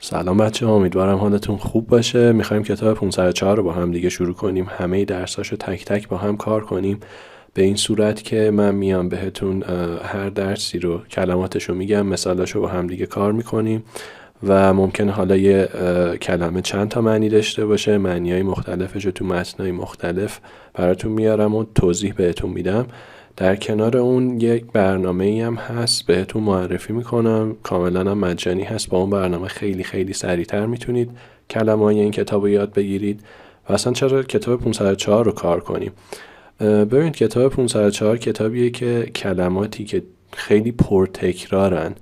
سلام بچه ها، امیدوارم حالتون خوب باشه. میخوایم کتاب 504 رو با هم دیگه شروع کنیم. همه درساشو تک تک با هم کار کنیم، به این صورت که من میام بهتون هر درسی رو کلماتشو میگم، مثالاشو با هم دیگه کار میکنیم و ممکنه حالا یه کلمه چند تا معنی داشته باشه، معنی‌های مختلفش رو تو متن‌های مختلف براتون میارم و توضیح بهتون میدم. در کنار اون یک برنامه‌ای هم هست بهتون معرفی میکنم، کاملا هم مجانی هست. با اون برنامه خیلی خیلی سریعتر میتونید کلمه‌های این کتاب رو یاد بگیرید و اصلا چرا کتاب 504 رو کار کنیم. ببینید کتاب 504 کتابیه که کلماتی که خیلی پرتکرارن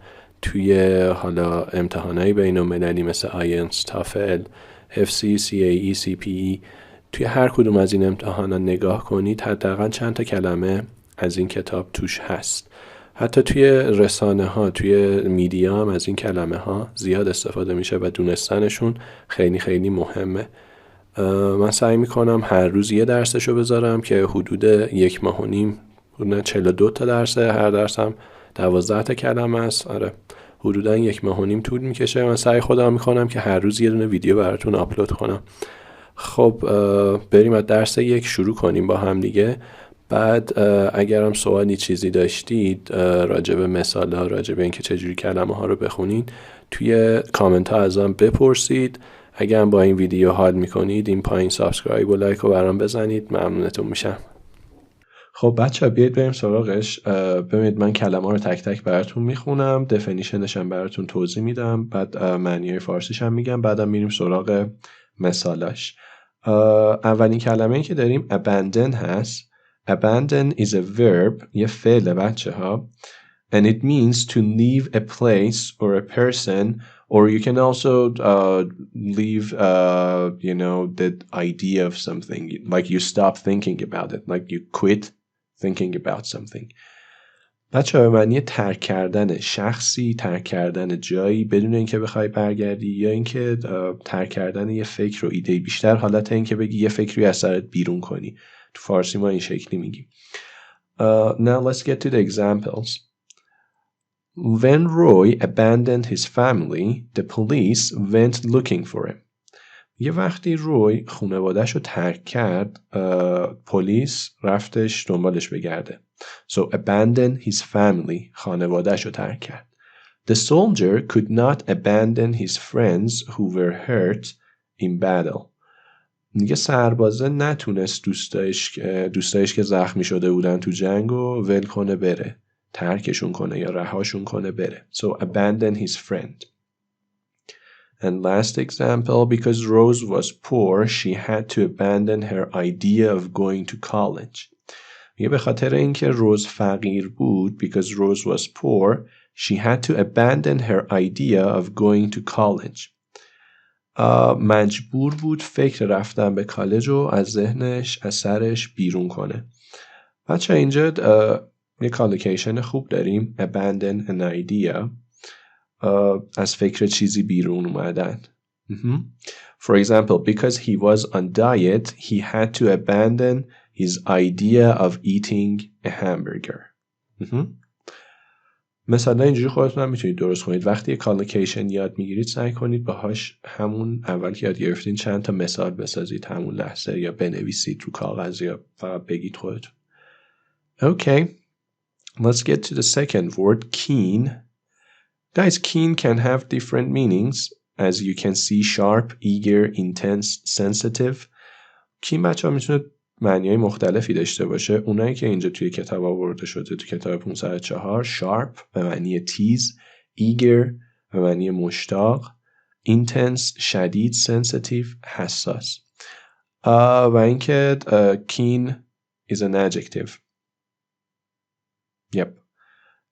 توی حالا امتحانای بین المللی مثل آینس، تافل، FC، CAE، CPE، توی هر کدوم از این امتحانا نگاه کنید حداقل چند تا کلمه از این کتاب توش هست. حتی توی رسانه ها، توی میدیا هم از این کلمه ها زیاد استفاده میشه و دونستنشون خیلی خیلی مهمه. من سعی میکنم هر روز یه درسشو بذارم که حدود 1.5 ماه، حدود 42 تا درسه، هر درسم 12 تا کلمه است. آره، حدودا 1.5 ماه طول میکشه. من سعی خودم میکنم که هر روز یه دونه ویدیو براتون آپلود کنم. خب بریم از درس 1 شروع کنیم با هم دیگه. بعد اگرم سوالی چیزی داشتید راجع به مثالا، راجع به اینکه چجوری کلمه ها رو بخونید، توی کامنت ها ازم بپرسید. اگر هم با این ویدیو حال میکنید این پایین سابسکرایب و لایک رو برام بزنید، ممنونتون میشم. خب بچه ها بیاید بریم سراغش. ببینید من کلمه رو تک تک براتون میخونم، دفینیشنش هم براتون توضیح میدم، بعد معنی فارسیش هم میگم، بعدم میریم سراغ مثالاش. اولین کلمه‌ای که داریم abandon هست. Abandon is a verb، یه فعل بچه ها، and it means to leave a place or a person, or you can also leave the idea of something, like you stop thinking about it, like you quit thinking about something. بچه ها معنی ترک کردن شخصی، ترک کردن جایی بدون اینکه بخوای برگردی، یا اینکه ترک کردن یه فکر و ایده، بیشتر حالت اینکه بگی یه فکری از سرت بیرون کنی. تو فارسی ما این شکلی میگیم. Now let's get to the examples. When Roy abandoned his family, the police went looking for him. یه وقتی روی خانواده‌اش رو ترک کرد، پلیس رفتش دنبالش بگرده. So abandon his family، خانواده‌اش رو ترک کرد. The soldier could not abandon his friends who were hurt in battle. میگه سربازه نتونست دوستایش که زخمی شده بودن تو جنگ و ول کنه بره، ترکشون کنه یا رهاشون کنه بره. So abandon his friend. And last example, because Rose was poor, she had to abandon her idea of going to college. میگه به خاطر اینکه روز فقیر بود، because Rose was poor, she had to abandon her idea of going to college. مجبور بود فکر رفتن به کالج رو از ذهنش، از سرش بیرون کنه. بچه اینجا یه کالوکیشن خوب داریم، abandon an idea، از فکر چیزی بیرون اومدن. For example, because he was on diet, he had to abandon his idea of eating a hamburger. مثلا اینجوری خودتون هم میتونید درست کنید. وقتی یه کالوکیشن یاد میگیرید سعی کنید باهاش همون اول که یاد گرفتین چند تا مثال بسازید همون لحظه، یا بنویسید رو کاغذ یا فقط بگید خودتون. Okay, let's get to the second word, keen. Guys, keen can have different meanings, as you can see: sharp, eager, intense, sensitive. keen بچه ها میتونه معنی‌های مختلفی داشته باشه. اونایی که اینجا توی کتاب آورده شده تو کتاب 504: sharp به معنی تیز، eager به معنی مشتاق، intense شدید، sensitive حساس. و اینکه keen is an adjective. Yep.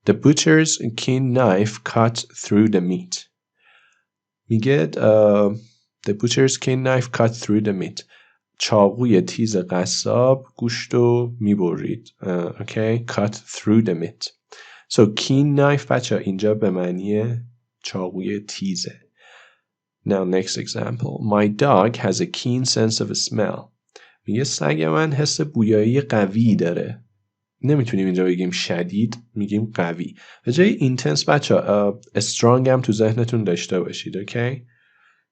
The butcher's keen knife cut through the meat. میگه the butcher's keen knife cut through the meat. چاقوی تیز قصاب گوشت رو میبرید. Okay, cut through the meat. So keen knife بچه اینجا به معنی چاقوی تیزه. Now next example. My dog has a keen sense of smell. میگه سگ من حس بویایی قوی داره. نمیتونیم اینجا بگیم شدید، میگیم قوی. به جای intense بچه strong هم تو ذهنتون داشته باشید. Okay?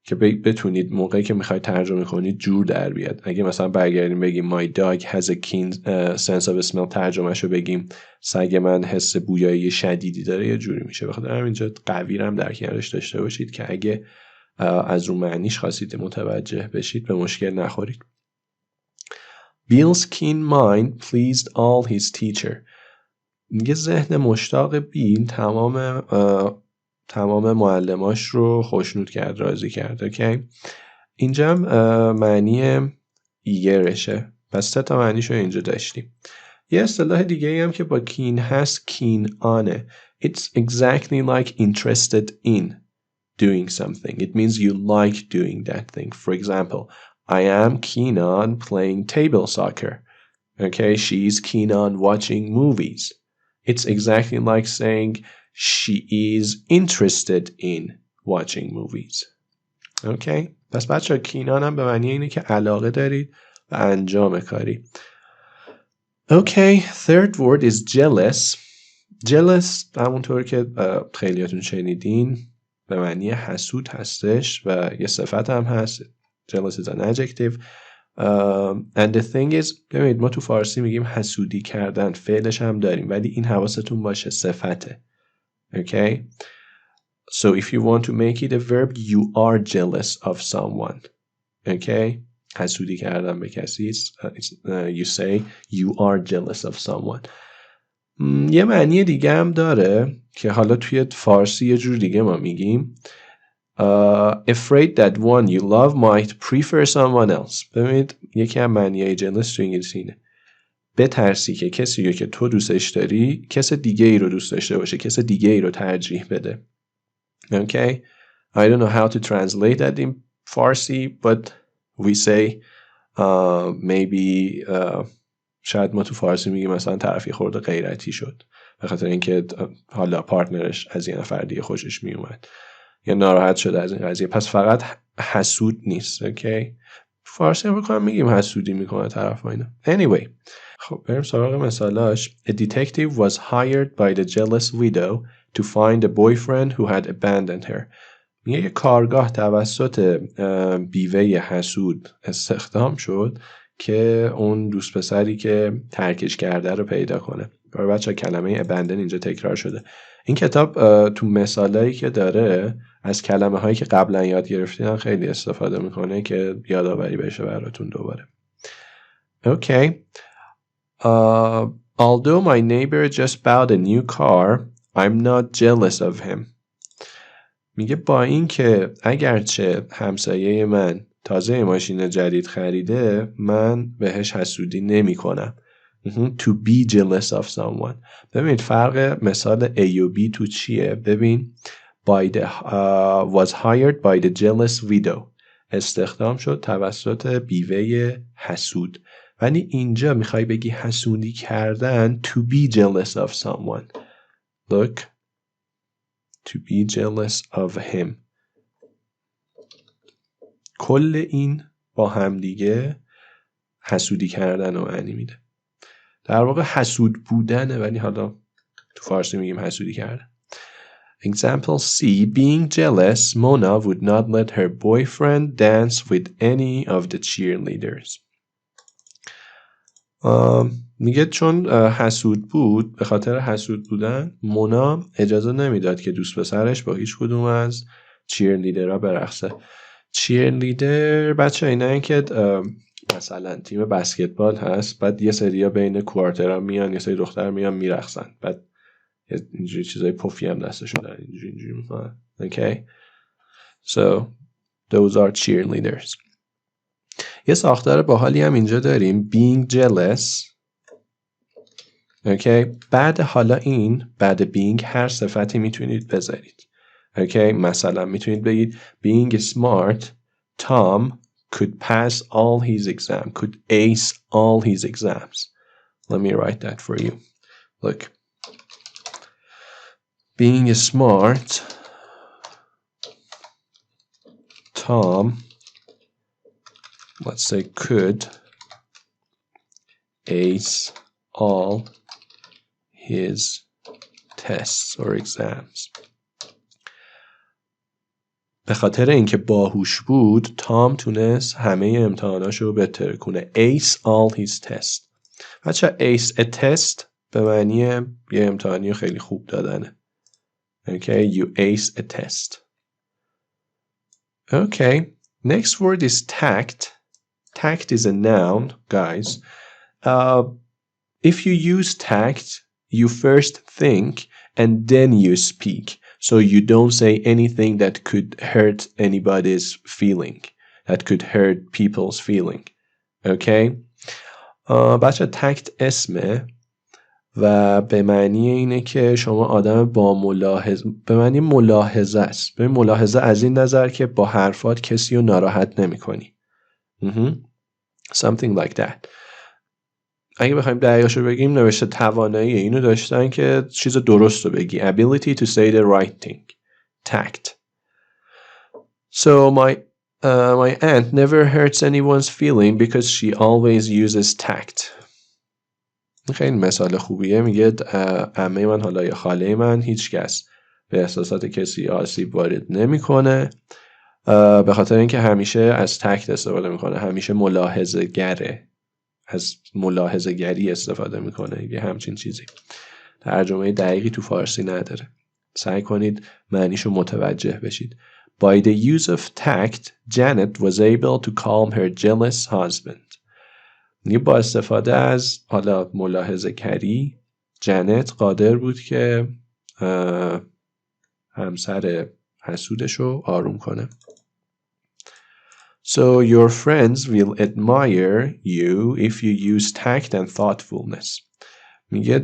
که بتونید موقعی که میخواید ترجمه کنید جور در بیاد. اگه مثلا برگردیم بگیم my dog has a keen sense of smell، ترجمهشو بگیم سگ من حس بویایی شدیدی داره، یه جوری میشه. بخاطر همینجا قوی هم در کنارش داشته باشید که اگه از رو معنیش خواستید متوجه بشید به مشکل نخورید. Bill's keen mind pleased all his teacher. میگه ذهن مشتاق بیل تمام معلماش رو خوشنود کرد، راضی کرد. اوکی، اینجا معنی ایگرشه، پس 3 تا معنیشو اینجا داشتیم. یه اصطلاح دیگه هم که با keen هست keen onه. It's exactly like interested in doing something. It means you like doing that thing. For example, I am keen on playing table soccer. Okay, she's keen on watching movies. It's exactly like saying she is interested in watching movies. Okay, پس بچه keen on هم به معنی اینه که علاقه دارید و انجام کاری. Okay, third word is jealous. Jealous همونطور که خیلیاتون شنیدین به معنی حسود هستش و یه صفت هم هست. Jealous is an adjective. And the thing is، ببینید ما تو فارسی میگیم حسودی کردن، فعلش هم داریم ولی این حواستون باشه صفته. Okay? So if you want to make it a verb, you are jealous of someone. Okay? حسودی کردن به کسی، you say you are jealous of someone. یه معنی دیگه هم داره که حالا توی فارسی یه جور دیگه ما میگیم afraid that one you love might prefer someone else. ببینید یکی از معنیهای jealous تو انگلیسی اینه بترسی که کسی رو که تو دوستش داری کس دیگه ای رو دوست داشته باشه، کس دیگه ای رو ترجیح بده. Okay? I don't know how to translate that in Farsi, but we say maybe شاید ما تو فارسی میگیم مثلا طرفی خورده غیرتی شد به خاطر اینکه حالا پارتنرش از یه نفر دیگه خوشش میومد یا ناراحت شده از این قضیه. پس فقط حسود نیست. اوکی، فارسی هم بکنم میگیم حسودی میکنه طرف و اینا. Anyway، خب بریم سراغ مثالاش. A detective was hired by the jealous widow to find a boyfriend who had abandoned her. میگه یه کارگاه توسط بیوه حسود استخدام شد که اون دوست پسری که ترکش کرده رو پیدا کنه. برای بچه کلمه abandon اینجا تکرار شده. این کتاب تو مثالایی که داره از کلمه هایی که قبلا یاد گرفتین خیلی استفاده میکنه که یادآوری بشه براتون دوباره. Okay. Although my neighbor just bought a new car, I'm not jealous of him. میگه با این که اگرچه همسایه من تازه ماشین جدید خریده من بهش حسودی نمی کنم. To be jealous of someone. ببینید فرق مثال A و B تو چیه؟ ببین was hired by the jealous widow. استخدام شد توسط بیوه حسود. ولی اینجا میخوای بگی حسودی کردن to be jealous of someone. Look. To be jealous of him. کل این با هم دیگه حسودی کردن رو معنی میده. در واقع حسود بودنه ولی حالا تو فارسی میگیم حسودی کردن. Example C. Being jealous, Mona would not let her boyfriend dance with any of the cheerleaders. میگه چون حسود بود، به خاطر حسود بودن مونا اجازه نمیداد که دوست پسرش با هیچ کدوم از چیرلیدرها برقصه. چیرلیدر بچه اینا این که مثلا تیم بسکتبال هست، بعد یه سریا بین کوارترها میان، یه سری دختر میان میرقصن، بعد اینجوری چیزای پفی هم دستشون دارن اینجوری میکنن. Okay? So those are cheerleaders. یه ساختار باحالی هم اینجا داریم being jealous. اوکی، بعد حالا این بعد being هر صفتی میتونید بذارید. اوکی، مثلا میتونید بگید being smart Tom could pass all his exams, could ace all his exams. Let me write that for you. Look, being smart Tom, let's say, could ace all his tests or exams. به خاطر اینکه باهوش بود تام تونست همه امتحاناشو بهتر کنه. Ace all his tests. بچه ace a test به معنی یه امتحانی خیلی خوب دادنه. Okay, you ace a test. Okay, next word is tact. Tact is a noun, guys. If you use tact, you first think and then you speak. So you don't say anything that could hurt anybody's feeling, that could hurt people's feeling. Okay? بچه تکت اسمه و به معنی اینه که شما آدم با ملاحظه، به معنی ملاحظه است. به ملاحظه از این نظر که با حرفات کسی رو ناراحت نمی کنی. Something like that. اگه بخوایم دقیقش رو بگیم نوشته توانایی اینو داشتن که چیز درست رو بگی. Ability to say the right thing. Tact. So my aunt never hurts anyone's feeling because she always uses tact. خیلی مثال خوبیه. میگه عمه من، حالا یا خاله من، هیچ کس به احساسات کسی آسیب وارد نمیکنه به خاطر اینکه همیشه از تکت استفاده میکنه، همیشه ملاحظه گره، از ملاحظه گری استفاده میکنه. یه همچین چیزی. ترجمه دقیقی تو فارسی نداره. سعی کنید معنیشو متوجه بشید. By the use of tact, Janet was able to calm her jealous husband. با استفاده از حالا ملاحظه گری، جنت قادر بود که همسر حسودشو آروم کنه. So your friends will admire you if you use tact and thoughtfulness. میگه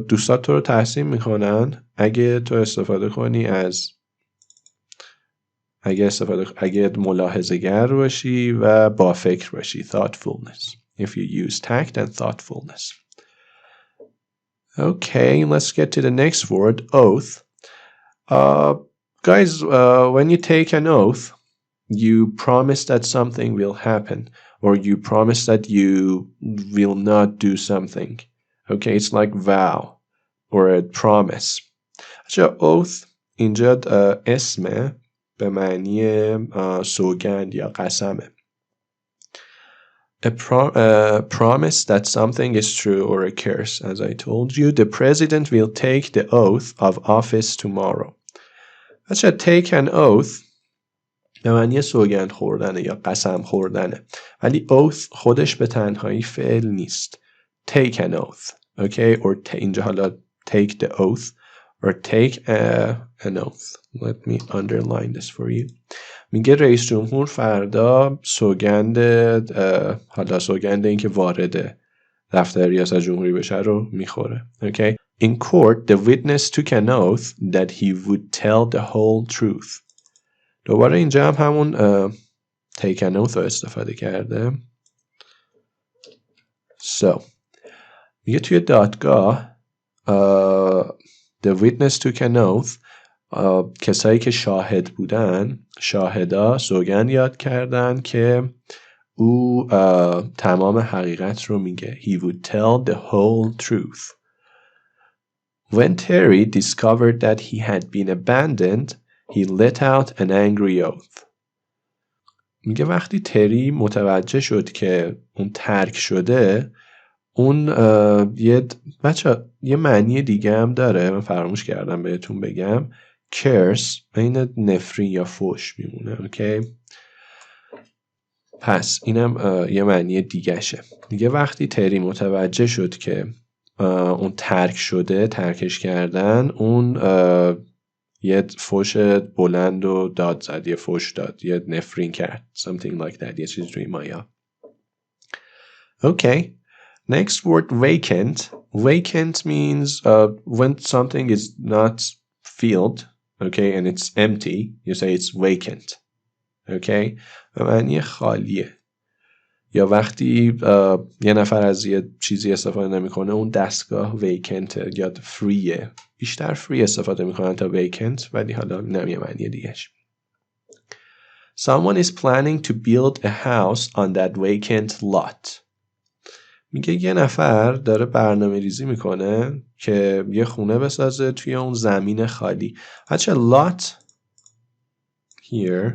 دوستات تو رو تحسین میکنن اگه تو استفاده کنی از اگه ملاحظه گر باشی و با فکر باشی. Thoughtfulness. If you use tact and thoughtfulness. Okay, let's get to the next word, oath. Guys, when you take an oath, you promise that something will happen, or you promise that you will not do something. Okay, it's like vow or a promise. So oath اینجا اسمه به معنی سوگند یا قسمه. A promise that something is true or occurs. As I told you, the president will take the oath of office tomorrow. بچه take an oath به معنی سوگند خوردنه یا قسم خوردنه، ولی oath خودش به تنهایی فعل نیست. Take an oath. Okay? Or اینجا حالا take the oath or take an oath. Let me underline this for you. میگه رئیس جمهور فردا سوگند این که وارد دفتر ریاست جمهوری بشه رو میخوره. Okay? In court, the witness took an oath that he would tell the whole truth. دوباره اینجا هم همون take an oath رو استفاده کرده. So میگه توی دادگاه the witness took an oath، کسایی که شاهد بودن، شاهدا سوگند یاد کردن که او تمام حقیقت رو میگه. He would tell the whole truth. When Terry discovered that he had been abandoned, he let out an angry oath. میگه وقتی تری متوجه شد که اون ترک شده، اون یه معنی دیگه هم داره، من فراموش کردم بهتون بگم. curse بین نفرین یا فحش میمونه. اوکی؟ پس اینم یه معنی دیگه شه. میگه وقتی تری متوجه شد که اون ترک شده، ترکش کردن، اون یه فحش بلند و داد زد، یه فحش داد، یه نفرین کرد. something like that. یه چیز روی مایا. Okay. Next word, vacant. Vacant means when something is not filled, okay, and it's empty, you say it's vacant. Okay? به معنی خالیه. یا وقتی یه نفر از یه چیزی استفاده نمیکنه، اون دستگاه vacant یا فریه. بیشتر فری استفاده میکنن تا vacant، ولی حالا نمیه معنی دیگهش. Someone is planning to build a house on that vacant lot. میگه یه نفر داره برنامه ریزی میکنه که یه خونه بسازه توی اون زمین خالی. بچه lot here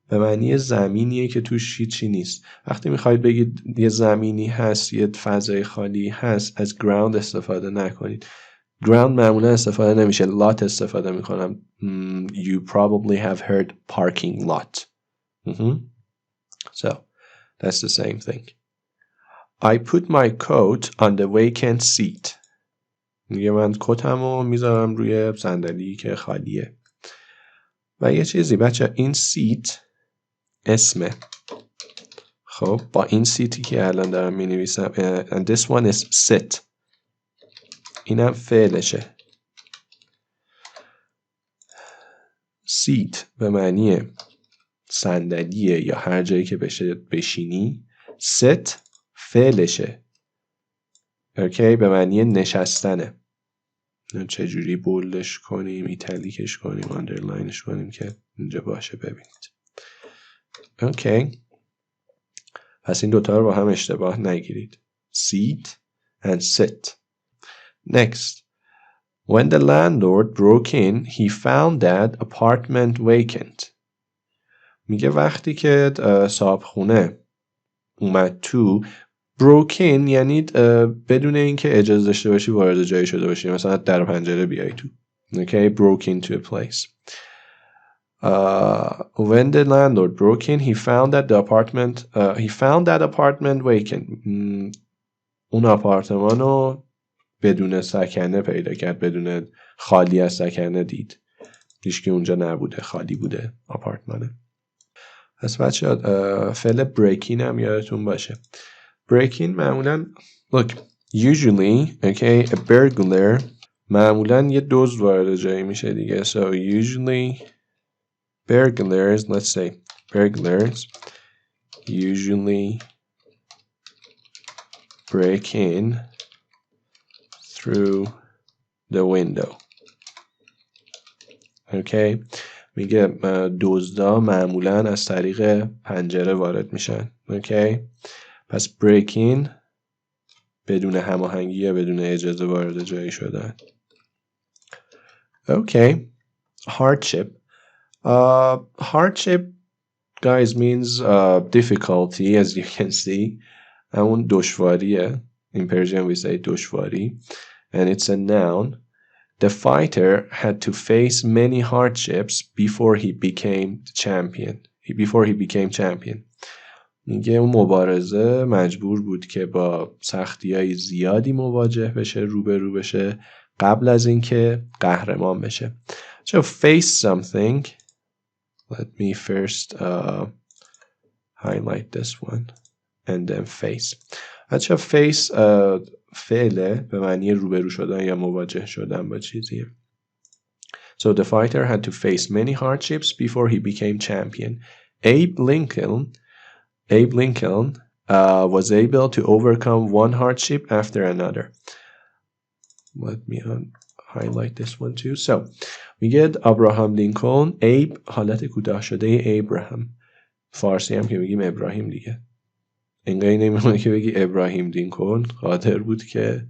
به معنی زمینیه که توش هیچی نیست. وقتی میخواید بگید یه زمینی هست، یه فضای خالی هست، از ground استفاده نکنید. ground معمولا استفاده نمیشه، lot استفاده میکنم. You probably have heard parking lot. So that's the same thing. I put my coat on the vacant seat. میگه من کتمو میذارم روی صندلی که خالیه. و یه چیزی بچه، این سیت اسمه. خب با این سیتی که الان دارم می نویسم and this one is sit. اینم فعلشه. سیت به معنی صندلیه یا هر جایی که بشه بشینی. sit فعلشه. اوکی، به معنی نشستنه. چجوری بولدش کنیم، ایتالیکش کنیم، آندرلاینش کنیم که اینجا باشه ببینید. اوکی، پس این دوتا رو با هم اشتباه نگیرید. Seat and sit. Next. When the landlord broke in, he found that apartment vacant. میگه وقتی که صاحب خونه اومد تو، broke in یعنی بدون اینکه اجازه داشته باشی وارد جایی شده باشی، مثلا در پنجره بیای تو. Okay, broke into a place. When the landlord broke in, he found that apartment vacant. اون آپارتمان رو بدون سکنه پیدا کرد، بدون خالی از سکنه دید. هیچ که اونجا نبوده، خالی بوده آپارتمانه. پس بچه فعل break in هم یادتون باشه. break in معمولا look usually okay a burglar معمولا یه دزد وارد جایی میشه دیگه. So usually burglars, let's say burglars usually break in through the window. Okay, میگه دزدا معمولا از طریق پنجره وارد میشن. Okay, پس break in بدون هماهنگی یا بدون اجازه وارد جایی شدن. Okay, hardship. Hardship, guys, means difficulty, as you can see. همون دشواریه. In Persian we say دشواری. And it's a noun. The fighter had to face many hardships before he became champion. میگه اون مبارزه مجبور بود که با سختی‌های زیادی مواجه بشه، روبرو بشه قبل از اینکه قهرمان بشه. So face something. Let me first highlight this one and then face. بچه face فعله به معنی روبرو شدن یا مواجه شدن با چیزیه. So the fighter had to face many hardships before he became champion. Abe Lincoln was able to overcome one hardship after another. Let me highlight this one too. So میگه ابراهام لینکلن، ایب حالت کوتاه شده ابراهام، فارسی هم که بگیم ابراهیم دیگه، انگاری نمیمونه که بگی ابراهیم لینکلن، قادر بود که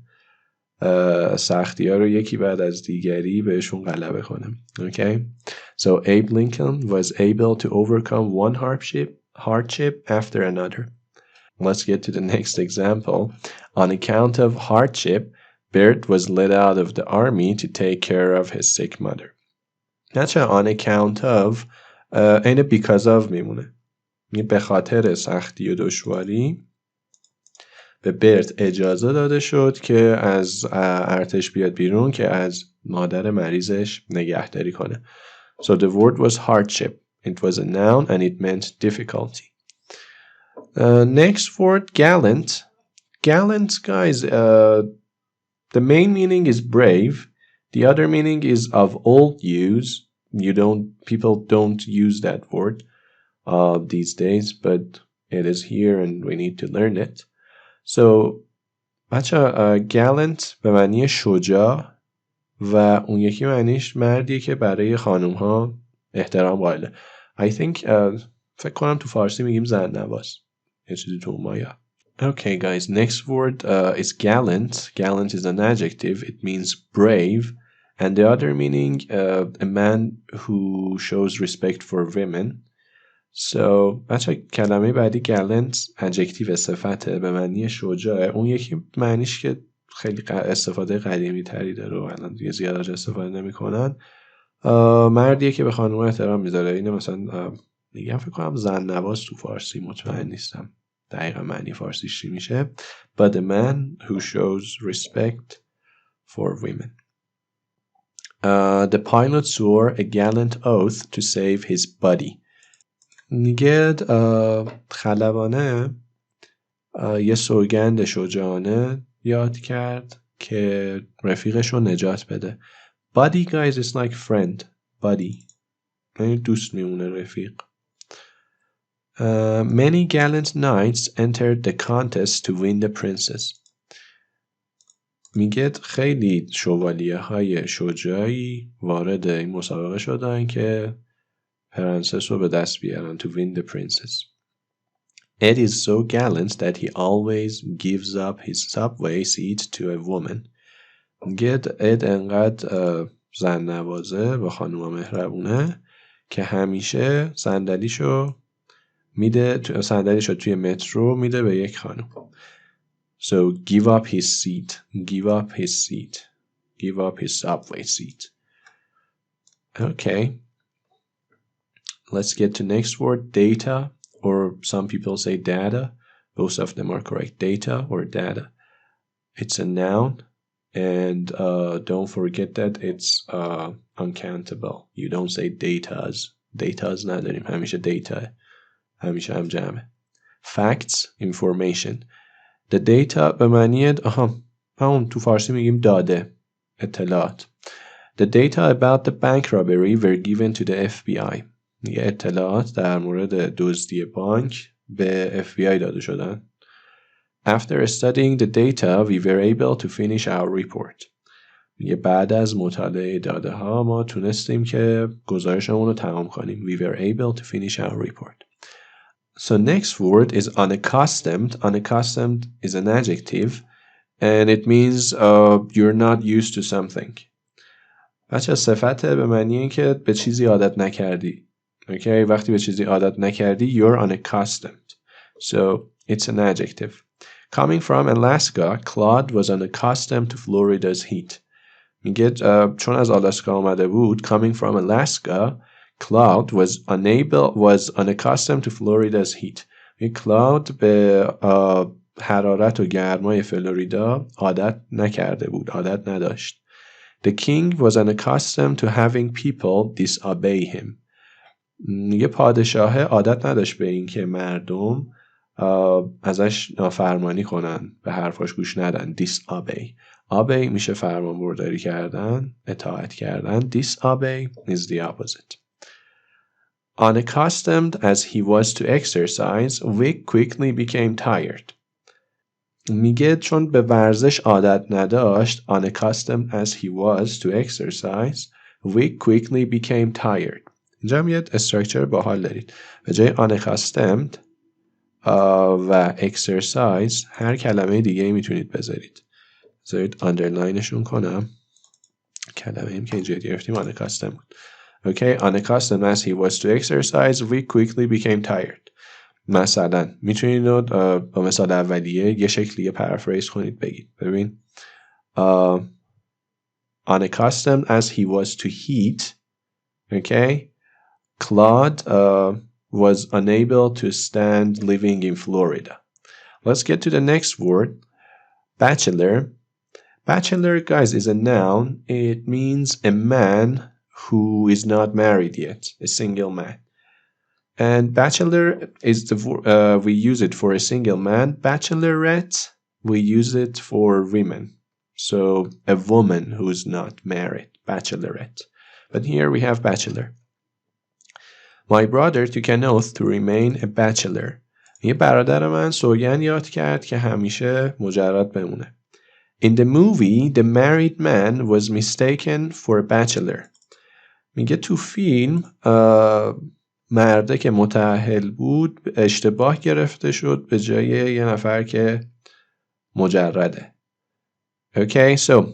سختی ها رو یکی بعد از دیگری بهشون غلبه کنه. Okay, so Abe Lincoln was able to overcome one hardship after another. Let's get to the next example. On account of hardship, Bert was let out of the army to take care of his sick mother. That's on account of اینه because of میمونه. به خاطر سختی و دشواری به برت اجازه داده شد که از ارتش بیاد بیرون که از مادر مریضش نگهداری کنه. So the word was hardship. It was a noun and it meant difficulty. Next word, gallant. Gallant, guys, the main meaning is brave. The other meaning is of old use. People don't use that word these days, but it is here and we need to learn it. So بچه gallant به معنی شجاع و اون یکی معنیش مردیه که برای خانوم ها احترام قائله. I think فکر کنم تو فارسی میگیم زن‌نواز، یه چیزی تو اون مایا. Okay guys, next word is gallant. Gallant is an adjective. It means brave And the other meaning, a man who shows respect for women. So بچه کلمه بعدی gallant adjective صفته به معنی شجاعه. اون یکی معنیش که خیلی استفاده قدیمی تری داره و الان دیگه زیادش استفاده نمی کنن. مردیه که به خانم احترام میذاره. اینه مثلا میگم فکر کنم زن نواز تو فارسی، مطمئن نیستم دقیقا معنی فارسیش چی میشه. But a man who shows respect for women. The pilot swore a gallant oath to save his body. میگه خلبانه یه سوگند شجاعانه یاد کرد که رفیقش رو نجات بده. Buddy guys is like friend. Buddy یعنی دوست میمونه رفیق. Many gallant knights entered the contest to win the princess. میگه خیلی شوالیه های شجاعی وارد این مسابقه شدن که پرنسس رو به دست بیارن. To win the princess. Ed is so gallant that he always gives up his subway seat to a woman. میگه اد انقدر زن نوازه و خانوما مهربونه که همیشه صندلیشو توی مترو میده به یک خانم. So give up his seat. Give up his seat. Give up his subway seat. Okay. Let's get to next word, data, or some people say data. Both of them are correct. Data or data. It's a noun, and don't forget that it's uncountable. You don't say datas. Datas نداریم. همیشه data. همیشه هم جمعه. Facts, information. The data به معنی همون تو فارسی میگیم داده، اطلاعات. The data about the bank robbery were given to the FBI. یه اطلاعات در مورد دزدی بانک به FBI داده شدن. After studying the data, we were able to finish our report. یه بعد از مطالعه داده ها ما تونستیم که گزارشمون رو تمام کنیم. We were able to finish our report. So next word is unaccustomed. Unaccustomed is an adjective and it means you're not used to something. بچه صفته به معنی این که به چیزی عادت نکردی. Okay, وقتی به چیزی عادت نکردی you're unaccustomed. So it's an adjective. Coming from Alaska, Claude was unaccustomed to Florida's heat. میگه چون از آلاسکا آمده بود, coming from Alaska, Cloud was unaccustomed to Florida's heat. Cloud به حرارت و گرمای فلوریدا عادت نکرده بود، عادت نداشت. The king was unaccustomed to having people disobey him. میگه پادشاه عادت نداشت به این که مردم ازش نافرمانی کنن، به حرفاش گوش ندن. Disobey. Obey میشه فرمان برداری کردن، اطاعت کردن. Disobey is the opposite. Unaccustomed as he was to exercise, Vic quickly became tired. میگه چون به ورزش عادت نداشت, unaccustomed as he was to exercise, Vic quickly became tired. اینجا هم یه استراکچر باحال دارید. به جای unaccustomed و exercise هر کلمه دیگه ای میتونید بذارید. بذارید اندرلاینشون کنم. کلمه ایم که اینجا گرفتیم unaccustomed بود. Okay, unaccustomed as he was to exercise, we quickly became tired. مثلا میتونید با مثال اولیه یه شکلیه پرافریز کنید بگید. ببین unaccustomed as he was to heat, okay, Claude was unable to stand living in Florida. Let's get to the next word, bachelor. Bachelor, guys, is a noun. It means a man who is not married yet, a single man. And bachelor is we use it for a single man. Bachelorette, we use it for women. So a woman who's not married, bachelorette. But here we have bachelor. My brother took an oath to remain a bachelor. یه برادر من سوگند یاد کرد که همیشه مجرد بمونه. In the movie, the married man was mistaken for a bachelor. میگه تو فیلم مرده که متأهل بود اشتباه گرفته شد به جای یه نفر که مجرده. Okay, so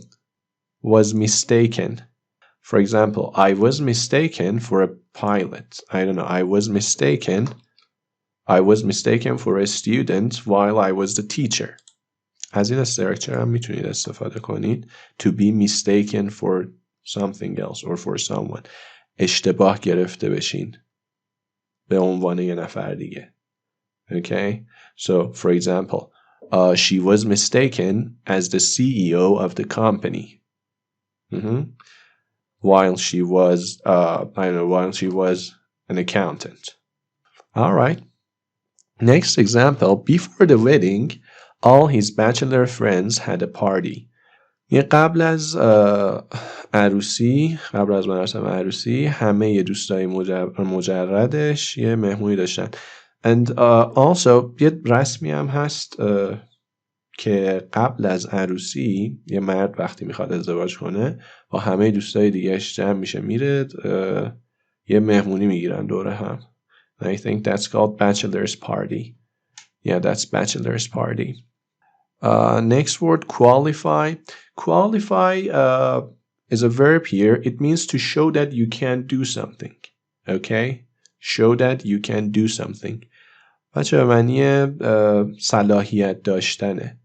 was mistaken. For example, I was mistaken for a pilot. I don't know. I was mistaken for a student while I was the teacher. از این استراکچر هم میتونید استفاده کنید. To be mistaken for something else or for someone. اشتباه گرفته بشین به عنوان یه نفر دیگه. Okay? So, for example, she was mistaken as the CEO of the company. While she was, while she was an accountant. All right. Next example, before the wedding, all his bachelor friends had a party. قبل از مراسم عروسی همه دوستای مجردش یه مهمونی داشتن. And also یه رسمی هم هست که قبل از عروسی یه مرد وقتی میخواد ازدواج کنه با همه دوستای دیگهش جمع میشه میره یه مهمونی میگیرن دوره هم. I think that's called bachelor's party. Yeah, that's bachelor's party. Next word, qualify. Qualify is a verb here. It means to show that you can do something. Okay? Show that you can do something. بچه معنی صلاحیت داشتنه.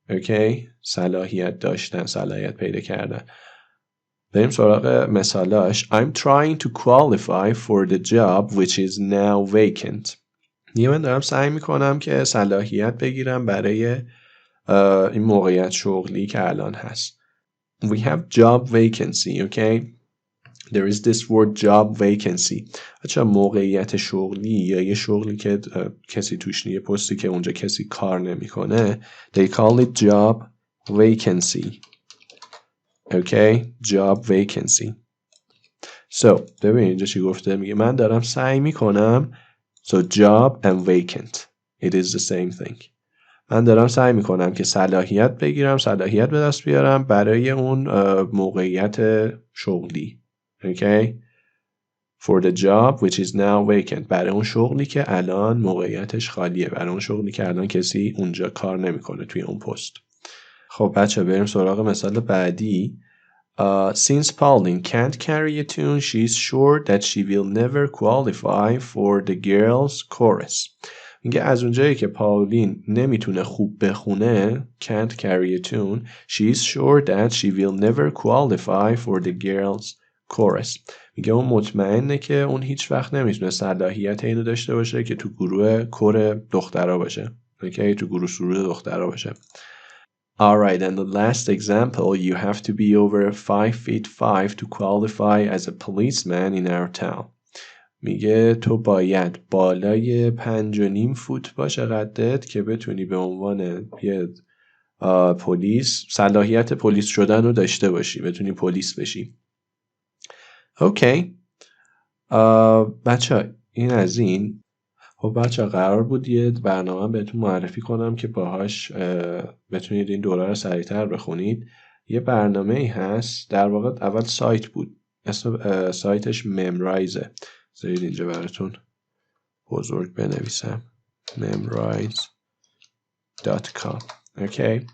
Okay? صلاحیت داشتن، صلاحیت پیدا کردن. بریم سراغ مثالاش. I'm trying to qualify for the job which is now vacant. من دارم سعی میکنم که صلاحیت بگیرم برای این موقعیت شغلی که الان هست. We have job vacancy, okay? There is this word job vacancy. بچه موقعیت شغلی یا یه شغلی که کسی توش نیه، پستی که اونجا کسی کار نمیکنه. They call it job vacancy. Okay? Job vacancy. So, ببین اینجا چی گفته؟ میگه من دارم سعی میکنم. So, job and vacant. It is the same thing. من دارم سعی میکنم که صلاحیت بگیرم، صلاحیت به دست بیارم برای اون موقعیت شغلی. Okay? For the job which is now vacant. برای اون شغلی که الان موقعیتش خالیه. برای اون شغلی که الان کسی اونجا کار نمیکنه توی اون پست. خب بچه بریم سراغ مثال بعدی. Since Pauline can't carry a tune, she's sure that she will never qualify for the girls' chorus. میگه از اونجایی که پاولین نمیتونه خوب بخونه can't carry a tune, she's sure that she will never qualify for the girls' chorus. میگه اون مطمئنه که اون هیچ وقت نمیتونه صلاحیت اینو داشته باشه که تو گروه کور دخترها باشه. اوکی، تو گروه سرود دخترها باشه. Alright, and the last example, you have to be over 5'5" to qualify as a policeman in our town. میگه تو باید بالای 5.5 فوت باشه قدت که بتونی به عنوان یه پلیس صلاحیت پلیس شدن رو داشته باشی، بتونی پلیس بشی. اوکی بچه این از این. خب بچه قرار بود یه برنامه بهتون معرفی کنم که باهاش بتونید این دوره رو سریعتر بخونید. یه برنامه ای هست، در واقع اول سایت بود، اسم سایتش ممرایزه. بذارید اینجا براتون بزرگ بنویسم memrise.com. اوکی،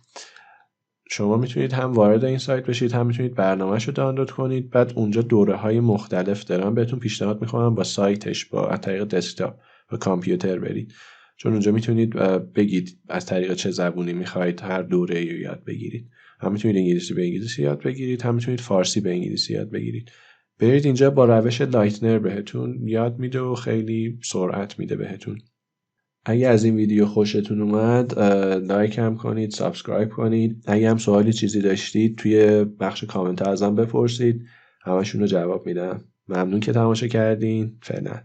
شما میتونید هم وارد این سایت بشید، هم میتونید برنامه‌شو دانلود کنید. بعد اونجا دوره‌های مختلف دارم، بهتون پیشنهاد میکنم با سایتش با از طریق دسکتاپ و کامپیوتر برید، چون اونجا میتونید بگید از طریق چه زبونی میخواید هر دوره‌ای رو یاد بگیرید. هم میتونید انگلیسی به انگلیسی یاد بگیرید، هم میتونید فارسی به انگلیسی یاد بگیرید. برید اینجا با روش لایتنر بهتون یاد میده و خیلی سرعت میده بهتون. اگه از این ویدیو خوشتون اومد لایک هم کنید، سابسکرایب کنید. اگه هم سوالی چیزی داشتید توی بخش کامنت ازم بپرسید، همشون رو جواب میدم. ممنون که تماشا کردین. فعلا.